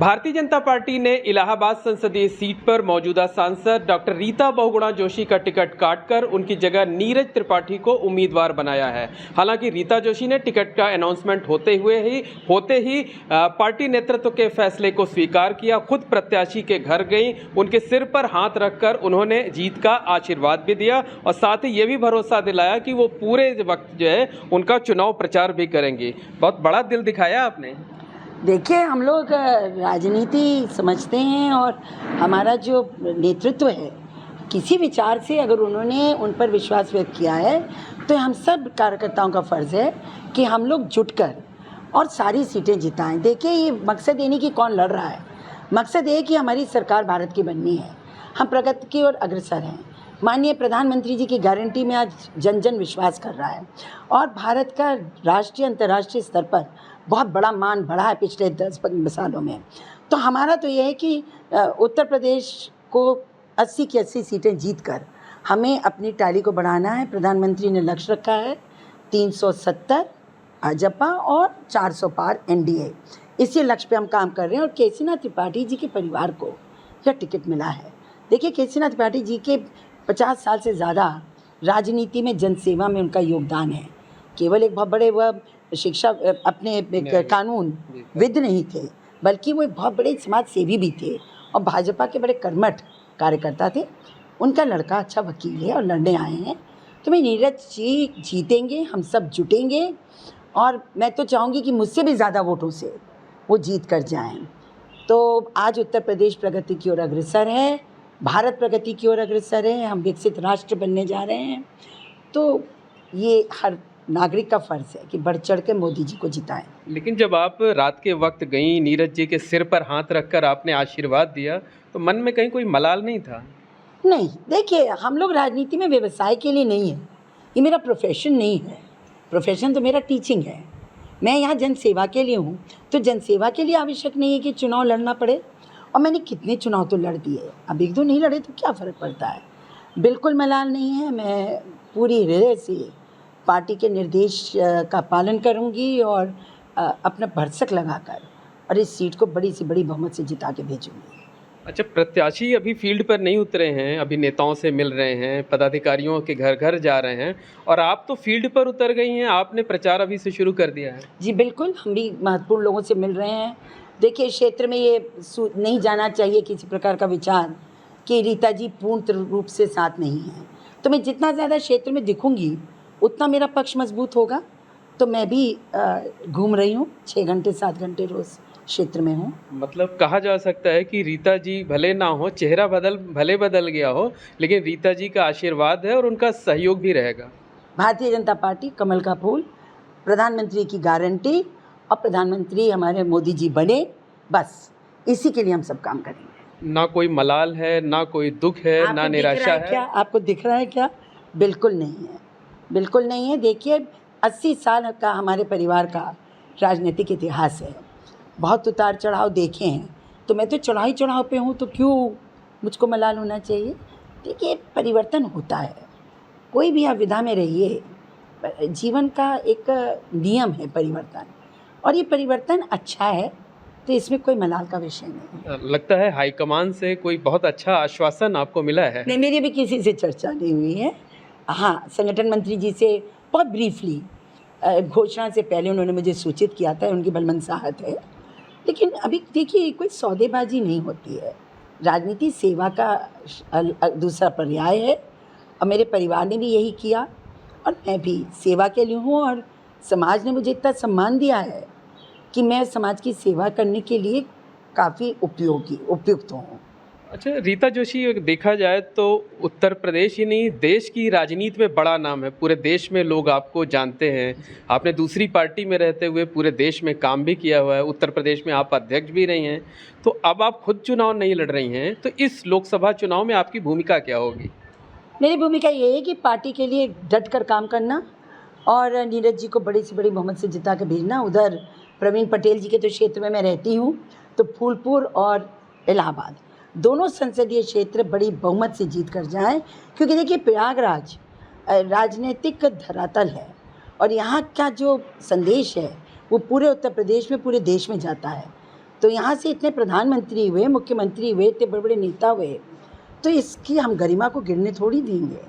Bharatiya Janata party ने इलाहाबाद संसदीय seat पर मौजूदा सांसद डॉक्टर रीता बहुगुणा जोशी का टिकट काटकर उनकी जगह नीरज त्रिपाठी को उम्मीदवार बनाया है। हालांकि रीता जोशी ने टिकट का अनाउंसमेंट होते ही पार्टी नेतृत्व के फैसले को स्वीकार किया। खुद प्रत्याशी के घर गई, उनके सिर पर हाथ रखकर उन्होंने जीत का आशीर्वाद भी दिया और साथ ही ये भी भरोसा दिलाया कि वो पूरे वक्त जो है उनका चुनाव प्रचार भी करेंगी। बहुत बड़ा दिल दिखाया आपने। देखिए, हम लोग राजनीति समझते हैं और हमारा जो नेतृत्व है, किसी विचार से अगर उन्होंने उन पर विश्वास व्यक्त किया है तो हम सब कार्यकर्ताओं का फ़र्ज़ है कि हम लोग जुटकर और सारी सीटें जिताएं। देखिए, ये मकसद ये नहीं कि कौन लड़ रहा है, मकसद ये है कि हमारी सरकार भारत की बननी है, हम प्रगति की ओर अग्रसर हैं। माननीय प्रधानमंत्री जी की गारंटी में आज जन जन विश्वास कर रहा है और भारत का राष्ट्रीय अंतर्राष्ट्रीय स्तर पर बहुत बड़ा मान बढ़ा है पिछले 10-15 सालों में। तो हमारा तो यह है कि उत्तर प्रदेश को 80 की 80 सीटें जीतकर हमें अपनी टैली को बढ़ाना है। प्रधानमंत्री ने लक्ष्य रखा है 370 भाजपा और 400 पार एनडीए। इसी लक्ष्य पे हम काम कर रहे हैं और केसीनाथ त्रिपाठी जी के परिवार को यह टिकट मिला है। देखिए, केसीनाथ त्रिपाठी जी के 50 साल से ज़्यादा राजनीति में, जनसेवा में उनका योगदान है। केवल एक बहुत बड़े वह शिक्षा अपने कानून विद नहीं थे, बल्कि वो एक बहुत बड़े समाज सेवी भी थे और भाजपा के बड़े कर्मठ कार्यकर्ता थे। उनका लड़का अच्छा वकील है और लड़ने आए हैं। तो मैं नीरज जी जीतेंगे, हम सब जुटेंगे और मैं तो चाहूँगी कि मुझसे भी ज़्यादा वोटों से वो जीत कर जाएं। तो आज उत्तर प्रदेश प्रगति की ओर अग्रसर है, भारत प्रगति की ओर अग्रसर है, हम विकसित राष्ट्र बनने जा रहे हैं। तो ये हर नागरिक का फ़र्ज़ है कि बढ़ चढ़ के मोदी जी को जिताएं। लेकिन जब आप रात के वक्त गई, नीरज जी के सिर पर हाथ रखकर आपने आशीर्वाद दिया, तो मन में कहीं कोई मलाल नहीं था? नहीं, देखिए, हम लोग राजनीति में व्यवसाय के लिए नहीं है, ये मेरा प्रोफेशन नहीं है। प्रोफेशन तो मेरा टीचिंग है। मैं यहाँ जनसेवा के लिए हूँ, तो जनसेवा के लिए आवश्यक नहीं है कि चुनाव लड़ना पड़े। और मैंने कितने चुनाव तो लड़ दिए, अब 1-2 नहीं लड़े तो क्या फ़र्क पड़ता है। बिल्कुल मलाल नहीं है। मैं पूरी हृदय से पार्टी के निर्देश का पालन करूंगी और अपना भरसक लगाकर और इस सीट को बड़ी से बड़ी बहुमत से जिता के भेजूंगी। अच्छा, प्रत्याशी अभी फील्ड पर नहीं उतरे हैं, अभी नेताओं से मिल रहे हैं, पदाधिकारियों के घर घर जा रहे हैं और आप तो फील्ड पर उतर गई हैं, आपने प्रचार अभी से शुरू कर दिया है। जी बिल्कुल, हम भी महत्वपूर्ण लोगों से मिल रहे हैं। देखिए, क्षेत्र में ये नहीं जाना चाहिए किसी प्रकार का विचार कि रीता जी पूर्ण रूप से साथ नहीं हैं। तो मैं जितना ज़्यादा क्षेत्र में दिखूँगी उतना मेरा पक्ष मजबूत होगा। तो मैं भी घूम रही हूँ, 6 घंटे 7 घंटे रोज़ क्षेत्र में हूँ। मतलब कहा जा सकता है कि रीता जी भले ना हो, चेहरा भले बदल गया हो, लेकिन रीता जी का आशीर्वाद है और उनका सहयोग भी रहेगा। भारतीय जनता पार्टी कमल का फूल, प्रधानमंत्री की गारंटी और प्रधानमंत्री हमारे मोदी जी बने, बस इसी के लिए हम सब काम करेंगे। ना कोई मलाल है, ना कोई दुख है, ना निराशा है। क्या आपको दिख रहा है क्या? बिल्कुल नहीं है, बिल्कुल नहीं है। देखिए, 80 साल का हमारे परिवार का राजनीतिक इतिहास है, बहुत उतार चढ़ाव देखे हैं। तो मैं तो चढ़ाई चढ़ाव पे हूँ, तो क्यों मुझको मलाल होना चाहिए। देखिए, परिवर्तन होता है, कोई भी आप विधा में रहिए, जीवन का एक नियम है परिवर्तन, और ये परिवर्तन अच्छा है, तो इसमें कोई मलाल का विषय नहीं। लगता है हाईकमान से कोई बहुत अच्छा आश्वासन आपको मिला है। नहीं, मेरी भी किसी से चर्चा नहीं हुई है। हाँ, संगठन मंत्री जी से बहुत ब्रीफली घोषणा से पहले उन्होंने मुझे सूचित किया था, उनकी बल मनसाहत है। लेकिन अभी देखिए, कोई सौदेबाजी नहीं होती है। राजनीति सेवा का दूसरा पर्याय है और मेरे परिवार ने भी यही किया और मैं भी सेवा के लिए हूँ और समाज ने मुझे इतना सम्मान दिया है कि मैं समाज की सेवा करने के लिए काफ़ी उपयुक्त हूँ। अच्छा, रीता जोशी देखा जाए तो उत्तर प्रदेश ही नहीं, देश की राजनीति में बड़ा नाम है। पूरे देश में लोग आपको जानते हैं। आपने दूसरी पार्टी में रहते हुए पूरे देश में काम भी किया हुआ है। उत्तर प्रदेश में आप अध्यक्ष भी रही हैं। तो अब आप खुद चुनाव नहीं लड़ रही हैं, तो इस लोकसभा चुनाव में आपकी भूमिका क्या होगी? मेरी भूमिका ये है कि पार्टी के लिए डट कर काम करना और नीरज जी को बड़ी से बड़ी बहुमत से जिता के भेजना। उधर प्रवीण पटेल जी के तो क्षेत्र में मैं रहती हूँ, तो फूलपुर और इलाहाबाद दोनों संसदीय क्षेत्र बड़ी बहुमत से जीत कर जाएं, क्योंकि देखिए, प्रयागराज राजनीतिक धरातल है और यहाँ का जो संदेश है वो पूरे उत्तर प्रदेश में, पूरे देश में जाता है। तो यहाँ से इतने प्रधानमंत्री हुए, मुख्यमंत्री हुए, इतने बड़े बड़े नेता हुए, तो इसकी हम गरिमा को गिरने थोड़ी देंगे।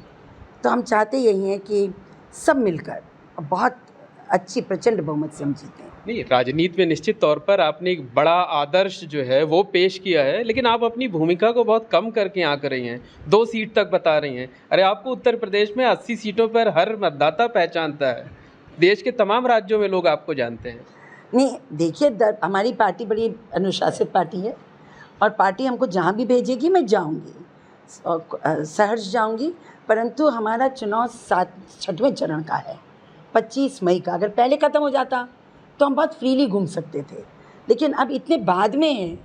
तो हम चाहते यही हैं कि सब मिलकर बहुत अच्छी प्रचंड बहुमत से हम जीतें। नहीं, राजनीति में निश्चित तौर पर आपने एक बड़ा आदर्श जो है वो पेश किया है, लेकिन आप अपनी भूमिका को बहुत कम करके यहाँ कर रही हैं। 2 सीट तक बता रही हैं। अरे आपको उत्तर प्रदेश में 80 सीटों पर हर मतदाता पहचानता है। देश के तमाम राज्यों में लोग आपको जानते हैं। नहीं, देखिए हमारी पार्टी बड़ी अनुशासित पार्टी है और पार्टी हमको जहाँ भी भेजेगी मैं जाऊँगी, सहर्ष जाऊँगी। परंतु हमारा चुनाव 6वें चरण का है, 25 मई का। अगर पहले ख़त्म हो जाता तो हम बहुत फ्रीली घूम सकते थे, लेकिन अब इतने बाद में है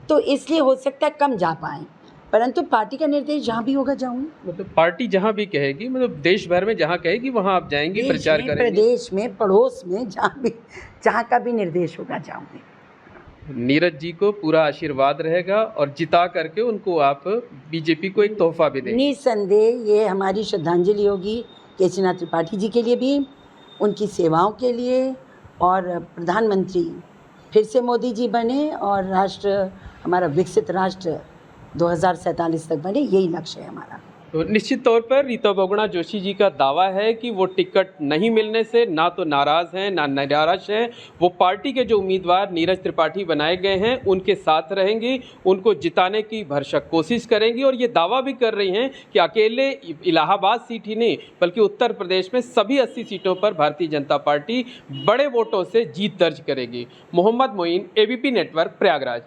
तो इसलिए हो सकता है कम जा पाएँ। परंतु पार्टी का निर्देश जहाँ भी होगा जाऊँगी। मतलब पार्टी जहाँ भी कहेगी, मतलब देश भर में जहाँ कहेगी वहाँ आप जाएंगी, प्रचार करेंगी। प्रदेश में, पड़ोस में, जहाँ का भी निर्देश होगा जाऊँगी। नीरज जी को पूरा आशीर्वाद रहेगा और जिता करके उनको आप बीजेपी को एक तोहफा भी देंगे। निसंदेह ये हमारी श्रद्धांजलि होगी केशरीनाथ त्रिपाठी जी के लिए भी, उनकी सेवाओं के लिए, और प्रधानमंत्री फिर से मोदी जी बने और राष्ट्र हमारा विकसित राष्ट्र 2047 तक बने, यही लक्ष्य है हमारा। तो निश्चित तौर पर रीता बहुगुणा जोशी जी का दावा है कि वो टिकट नहीं मिलने से ना तो नाराज़ हैं ना निराश हैं। वो पार्टी के जो उम्मीदवार नीरज त्रिपाठी बनाए गए हैं उनके साथ रहेंगी, उनको जिताने की भरसक कोशिश करेंगी और ये दावा भी कर रही हैं कि अकेले इलाहाबाद सीट ही नहीं बल्कि उत्तर प्रदेश में सभी 80 सीटों पर भारतीय जनता पार्टी बड़े वोटों से जीत दर्ज करेगी। Mohammad Moin, ABP network, Prayagraj.